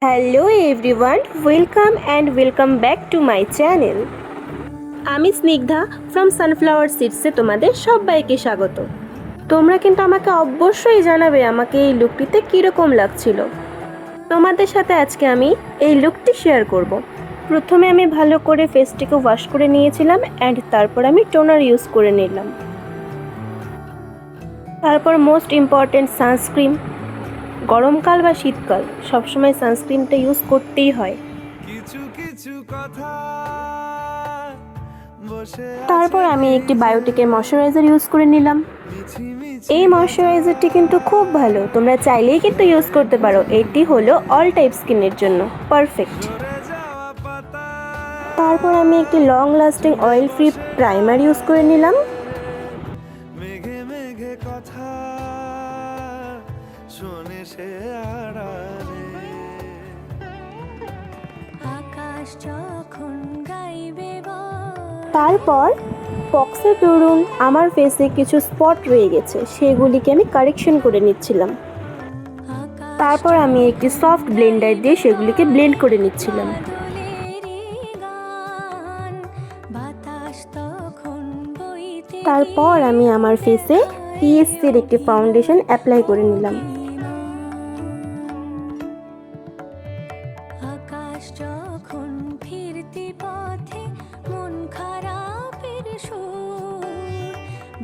Hello everyone, welcome back to my channel. আমি Snigdha from sunflower সিডসে তোমাদের সবাইকে স্বাগত। তোমরা কিন্তু আমাকে অবশ্যই জানাবে আমাকে এই লুকটিতে কীরকম লাগছিল। তোমাদের সাথে আজকে আমি এই লুকটি শেয়ার করব। প্রথমে আমি ভালো করে ফেসটিকে ওয়াশ করে নিয়েছিলাম অ্যান্ড তারপর আমি টোনার ইউজ করে নিলাম। তারপর মোস্ট ইম্পর্ট্যান্ট সানস্ক্রিন। গরমকাল বা শীতকাল সবসময় সানস্ক্রিনটা ইউজ করতেই হয়। তারপর আমি একটি বায়োটিকের ময়শ্চারাইজার ইউজ করে নিলাম। এই ময়শ্চারাইজারটি কিন্তু খুব ভালো, তোমরা চাইলেই কিন্তু ইউজ করতে পারো। এটি হলো অল টাইপ স্কিনের জন্য পারফেক্ট। তারপর আমি একটি long lasting oil free primer use করে নিলাম। তারপর পক্সের দরুন আমার ফেসে কিছু স্পট রয়ে গেছে, সেগুলিকে আমি কারেকশন করে নিচ্ছিলাম। তারপর আমি একটি সফট ব্লেন্ডার দিয়ে সেগুলিকে ব্লেন্ড করে নিচ্ছিলাম। তারপর আমি আমার ফেসে পিএসসির একটি ফাউন্ডেশন অ্যাপ্লাই করে নিলাম।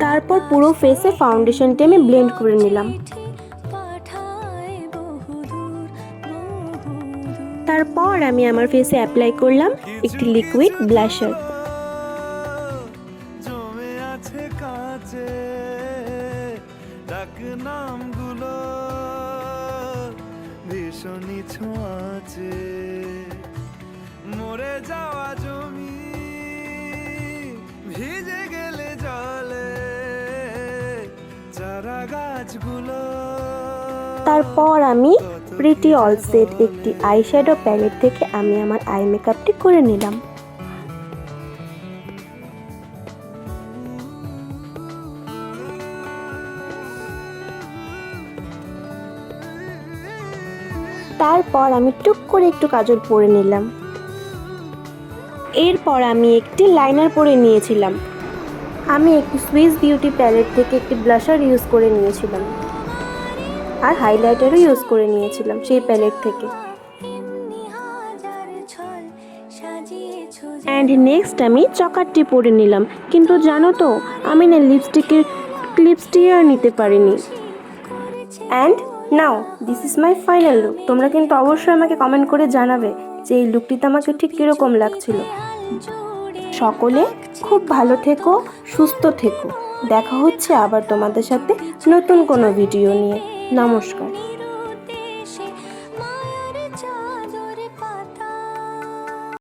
তারপর পুরো ফেসে ফাউন্ডেশনটি আমি ব্লেন্ড করে নিলাম। তারপর আমি আমার ফেসে অ্যাপ্লাই করলাম একটি লিকুইড ব্লাশার। মরে যাওয়া জমি ভিজে গেলে জলে চারা গাছগুলো। তারপর আমি প্রিটি অল সেট একটি আইশ্যাডো প্যালেট থেকে আমি আমার আই মেকআপটি করে নিলাম। তারপর আমি টুক করে একটু কাজল পরে নিলাম। এরপর আমি একটি লাইনার পরে নিয়েছিলাম। আমি একটি সুইস বিউটি প্যালেট থেকে একটি ব্লাশার ইউজ করে নিয়েছিলাম আর হাইলাইটারও ইউজ করে নিয়েছিলাম সেই প্যালেট থেকে। অ্যান্ড নেক্সট আমি চকারটি পরে নিলাম, কিন্তু জানো তো আমি না লিপস্টিকের ক্লিপসটি আর নিতে পারিনি। And now this is my final look. তোমরা কিন্তু অবশ্যই আমাকে কমেন্ট করে জানাবে যে এই লুকটিতে আমাকে ঠিক কীরকম লাগছিল। সকলে খুব ভালো থেকো, সুস্থ থেকো। দেখা হচ্ছে আবার তোমাদের সাথে নতুন কোনো ভিডিও নিয়ে। নমস্কার।